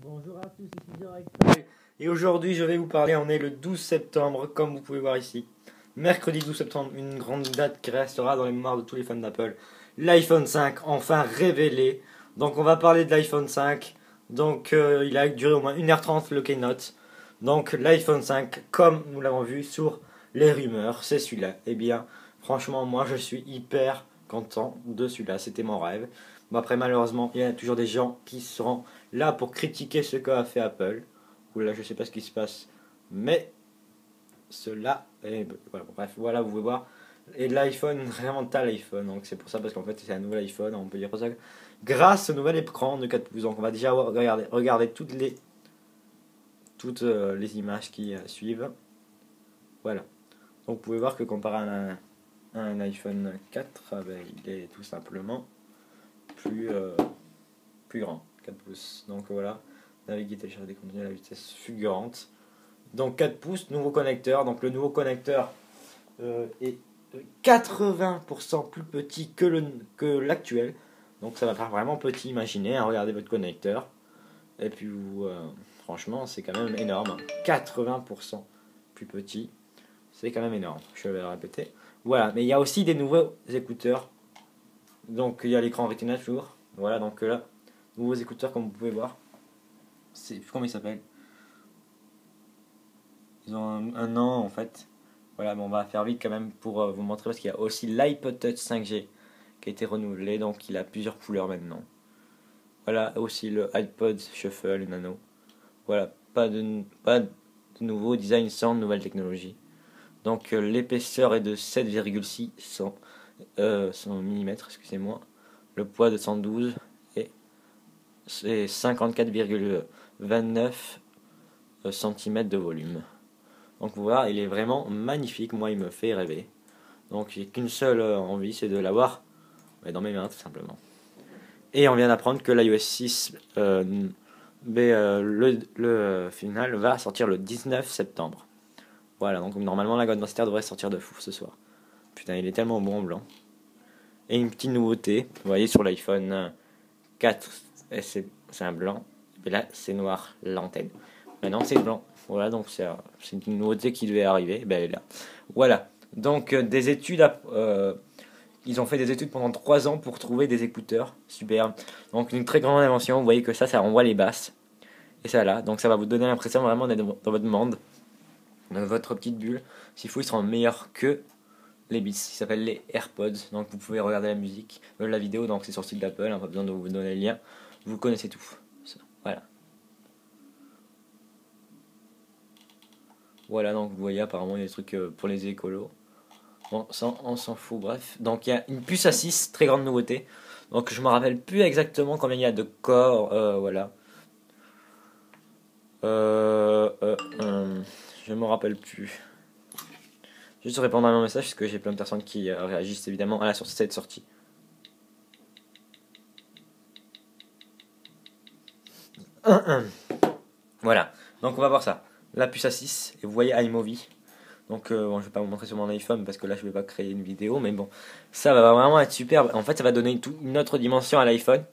Bonjour à tous, ici Direct. Et aujourd'hui, je vais vous parler, on est le 12 septembre, comme vous pouvez voir ici. Mercredi 12 septembre, une grande date qui restera dans les mémoires de tous les fans d'Apple. L'iPhone 5, enfin révélé. Donc on va parler de l'iPhone 5. Donc il a duré au moins 1h30 le keynote. Donc l'iPhone 5, comme nous l'avons vu sur les rumeurs, c'est celui-là. Eh bien, franchement, moi je suis hyper content de celui-là, c'était mon rêve. Bon, après, malheureusement, il y a toujours des gens qui seront là pour critiquer ce qu'a fait Apple. Oula, je sais pas ce qui se passe, mais cela, voilà, bref, voilà, vous pouvez voir. Et l'iPhone, vraiment t'as l'iPhone, donc c'est pour ça, parce qu'en fait c'est un nouvel iPhone, on peut dire ça, grâce au nouvel écran de 4 pouces. Donc on va déjà regarder toutes les images qui suivent. Voilà. Donc vous pouvez voir que comparé à un iPhone 4, il est tout simplement plus grand, 4 pouces. Donc voilà, naviguer, télécharger des contenus à la vitesse fulgurante. Donc 4 pouces, nouveau connecteur. Donc le nouveau connecteur est 80% plus petit que l'actuel. Donc ça va faire vraiment petit, imaginez, hein, regardez votre connecteur. Et puis franchement, c'est quand même énorme. 80% plus petit, c'est quand même énorme. Je vais le répéter. Voilà, mais il y a aussi des nouveaux écouteurs. Donc il y a l'écran Retina toujours. Voilà, donc là, nouveaux écouteurs comme vous pouvez voir. C'est comment ils s'appellent? Ils ont un an en fait. Voilà, mais on va faire vite quand même pour vous montrer, parce qu'il y a aussi l'iPod Touch 5G qui a été renouvelé, donc il a plusieurs couleurs maintenant. Voilà, aussi le iPod Shuffle Nano. Voilà, pas de nouveau design sans nouvelle technologie. Donc l'épaisseur est de 7,6 mm, excusez-moi. Le poids de 112 et c'est 54,29 cm de volume. Donc voilà, il est vraiment magnifique, moi il me fait rêver. Donc j'ai qu'une seule envie, c'est de l'avoir dans mes mains tout simplement. Et on vient d'apprendre que l'iOS 6 le final va sortir le 19 septembre. Voilà, donc normalement la Godmaster devrait sortir de fou ce soir. Putain, il est tellement bon en blanc. Et une petite nouveauté, vous voyez sur l'iPhone 4, c'est un blanc. Et là c'est noir, l'antenne. Maintenant c'est blanc. Voilà, donc c'est une nouveauté qui devait arriver. Ben, elle est là. Voilà. Donc des études, ils ont fait des études pendant 3 ans pour trouver des écouteurs. Super. Donc une très grande invention. Vous voyez que ça renvoie les basses. Et ça là. Donc ça va vous donner l'impression vraiment d'être dans votre monde, dans votre petite bulle. S'il faut, ils seront meilleurs que les Beats. Ils s'appellent les AirPods. Donc vous pouvez regarder la musique, la vidéo. Donc c'est sur le site d'Apple. Pas besoin de vous donner le lien. Vous connaissez tout. Voilà. Voilà, donc vous voyez apparemment il y a des trucs pour les écolos. Bon, ça on s'en fout, bref. Donc il y a une puce A6, très grande nouveauté. Donc je me rappelle plus exactement combien il y a de corps, voilà. Je me rappelle plus. Juste répondre à mon message, parce que j'ai plein de personnes qui réagissent évidemment à cette sortie. Voilà, donc on va voir ça. La puce A6, et vous voyez iMovie. Donc bon, je vais pas vous montrer sur mon iPhone parce que là je vais pas créer une vidéo, mais bon, ça va vraiment être superbe. En fait, ça va donner une autre dimension à l'iPhone.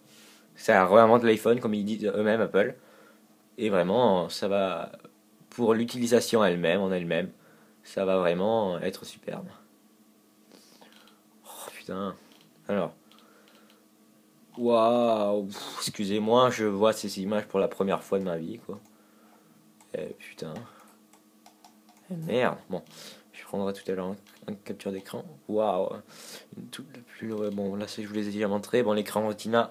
Ça vraiment de l'iPhone, comme ils disent eux-mêmes, Apple. Et vraiment, ça va, pour l'utilisation elle-même, en elle-même, ça va vraiment être superbe. Oh putain. Alors, waouh, excusez-moi, je vois ces images pour la première fois de ma vie, quoi. Putain. Merde. Bon, je prendrai tout à l'heure une capture d'écran. Waouh. Tout le plus. Bon, là, je vous les ai déjà montré. Bon, l'écran Retina,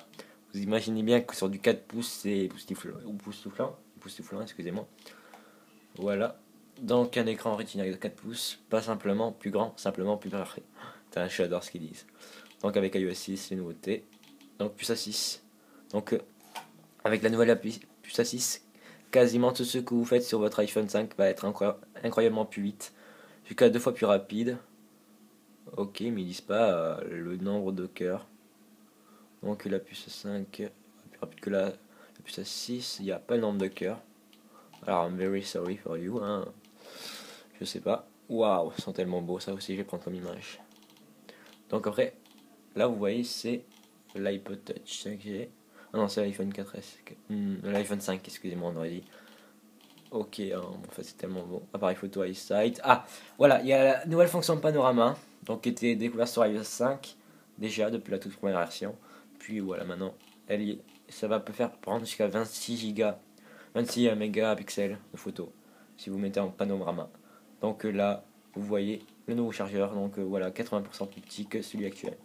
vous imaginez bien que sur du 4 pouces, c'est époustouflant, excusez-moi. Voilà. Donc, un écran Retina de 4 pouces, pas simplement plus grand, simplement plus parfait. J'adore ce qu'ils disent. Donc, avec iOS 6, les nouveautés. Donc, puce A6. Donc, avec la nouvelle puce A6, quasiment tout ce que vous faites sur votre iPhone 5 va être incroyablement plus vite, jusqu'à 2 fois plus rapide. Ok, mais ils disent pas le nombre de cœurs. Donc la puce 5 plus rapide que la puce 6, il n'y a pas le nombre de cœurs. Alors I'm very sorry for you, hein. Je sais pas. Waouh, ils sont tellement beaux, ça aussi je vais prendre comme image. Donc après, là vous voyez c'est l'iPod Touch 5G. Ah non, c'est l'iPhone 4S. L'iPhone 5, excusez-moi, on aurait dit. Ok, hein, en fait c'est tellement bon. Appareil photo EyeSight. Ah, voilà, il y a la nouvelle fonction panorama, donc qui était découverte sur iOS 5, déjà depuis la toute première version. Puis voilà, maintenant, ça va peut faire prendre jusqu'à 26 Go, 26 mégapixels de photos, si vous mettez en panorama. Donc là, vous voyez le nouveau chargeur, donc voilà, 80% plus petit que celui actuel.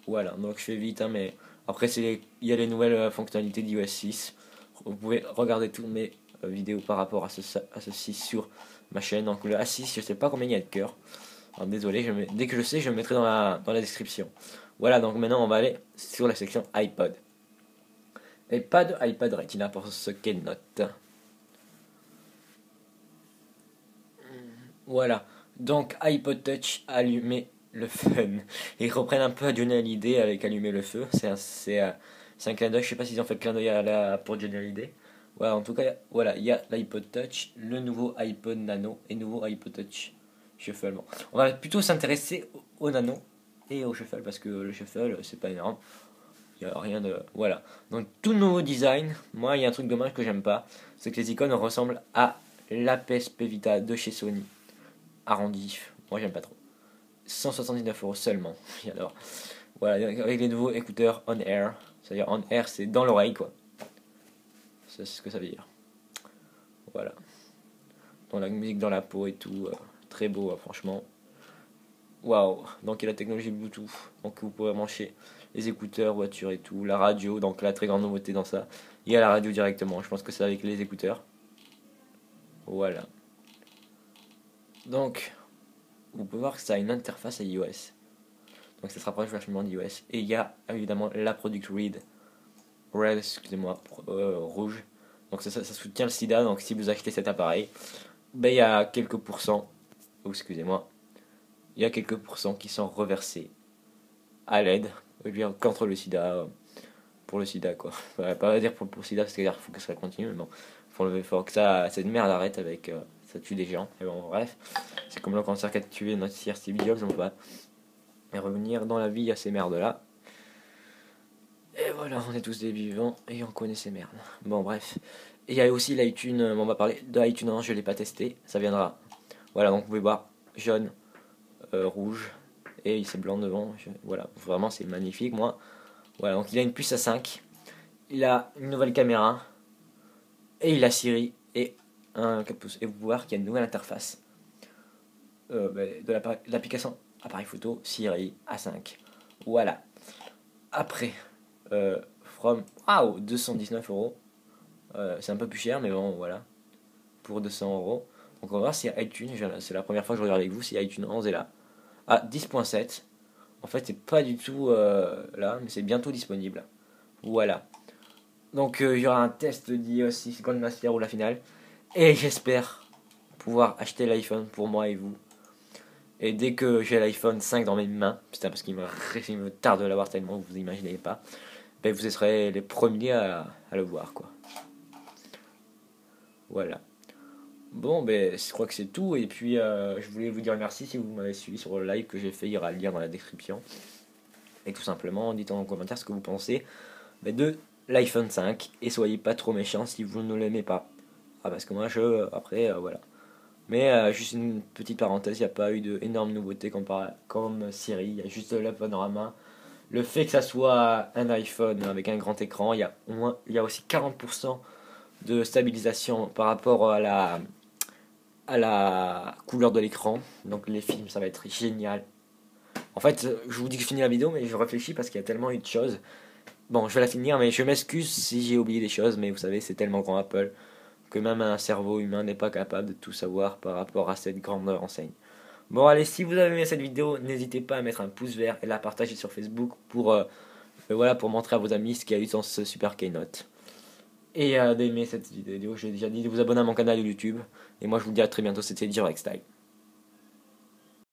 Voilà, donc je fais vite, hein, mais après il y a les nouvelles fonctionnalités d'iOS 6. Vous pouvez regarder toutes mes vidéos par rapport à ceci sur ma chaîne. Donc le A6, je sais pas combien il y a de cœurs. Alors, désolé, dès que je sais, je le mettrai dans la description. Voilà, donc maintenant on va aller sur la section iPod. iPad Retina pour ce Keynote. Voilà, donc iPod Touch, allumer le fun. Ils reprennent un peu à Johnny Hallyday avec allumer le feu. C'est un clin d'œil, je sais pas s'ils ont fait le clin d'œil pour Johnny Hallyday. Voilà, en tout cas, voilà, il y a l'iPod Touch, le nouveau iPod Nano et nouveau iPod Touch Shuffle. Bon, on va plutôt s'intéresser au Nano et au Shuffle parce que le Shuffle, c'est pas énorme. Il n'y a rien de. Voilà. Donc, tout nouveau design. Moi, il y a un truc dommage que j'aime pas, c'est que les icônes ressemblent à la PSP Vita de chez Sony. Arrondi. Moi, j'aime pas trop. 179 € seulement. Et alors, voilà, avec les nouveaux écouteurs on air. C'est-à-dire on air, c'est dans l'oreille, quoi. C'est ce que ça veut dire. Voilà. Dans la musique dans la peau et tout. Très beau, franchement. Waouh. Donc il y a la technologie Bluetooth. Donc vous pouvez brancher les écouteurs, voiture et tout. La radio, donc la très grande nouveauté dans ça. Il y a la radio directement. Je pense que c'est avec les écouteurs. Voilà. Donc, vous pouvez voir que ça a une interface à iOS. Donc ça se rapproche vachement d'iOS. Et il y a évidemment la Product Red, excusez-moi, rouge. Donc ça soutient le sida. Donc si vous achetez cet appareil, ben il y a quelques pourcents, excusez-moi, il y a quelques pourcents qui sont reversés à l'aide, contre le sida, pour le sida quoi. Enfin, pas dire pour le sida, c'est-à-dire qu'il faut que ça continue, mais bon, faut que cette merde arrête avec, ça tue des gens. Et bon, bref, c'est comme le cancer qui a tué notre sire Steve Jobs, on va revenir dans la vie à ces merdes là. Et voilà, on est tous des vivants et on connaît ces merdes. Bon, bref. Et il y a aussi l'iTunes, on va parler de iTunes 1, je ne l'ai pas testé, ça viendra. Voilà, donc vous pouvez voir jaune, rouge, et c'est blanc devant. Voilà, vraiment c'est magnifique, moi. Voilà, donc il a une puce A5, il a une nouvelle caméra, et il a Siri, et un 4 pouces. Et vous pouvez voir qu'il y a une nouvelle interface de l'application appareil photo Siri A5. Voilà. Après, wow, 219 €. C'est un peu plus cher, mais bon, voilà. Pour 200 €. Donc on va voir si iTunes, c'est la première fois que je regarde avec vous, si iTunes 11 est là. Ah, 10.7. En fait, c'est pas du tout là, mais c'est bientôt disponible. Voilà. Donc il y aura un test d'iOS 6 Grandmaster ou la finale. Et j'espère pouvoir acheter l'iPhone pour moi et vous. Et dès que j'ai l'iPhone 5 dans mes mains, putain, parce qu'il me tarde de l'avoir tellement, vous imaginez pas, ben vous serez les premiers à le voir, quoi. Voilà. Bon, ben, je crois que c'est tout. Et puis, je voulais vous dire merci si vous m'avez suivi sur le live que j'ai fait. Il y aura le lien dans la description. Et tout simplement, dites en commentaire ce que vous pensez de l'iPhone 5. Et soyez pas trop méchants si vous ne l'aimez pas. Ah, parce que moi, après, voilà. Mais juste une petite parenthèse, il n'y a pas eu d'énormes nouveautés comme Siri. Il y a juste le panorama. Le fait que ça soit un iPhone avec un grand écran, il y a aussi 40% de stabilisation par rapport à la couleur de l'écran. Donc les films, ça va être génial. En fait, je vous dis que je finis la vidéo, mais je réfléchis parce qu'il y a tellement eu de choses. Bon, je vais la finir, mais je m'excuse si j'ai oublié des choses, mais vous savez, c'est tellement grand Apple que même un cerveau humain n'est pas capable de tout savoir par rapport à cette grande enseigne. Bon, allez, si vous avez aimé cette vidéo, n'hésitez pas à mettre un pouce vert et la partager sur Facebook voilà, pour montrer à vos amis ce qu'il y a eu dans ce super keynote. Et d'aimer cette vidéo, j'ai déjà dit de vous abonner à mon canal de YouTube. Et moi je vous dis à très bientôt, c'était Direct Style.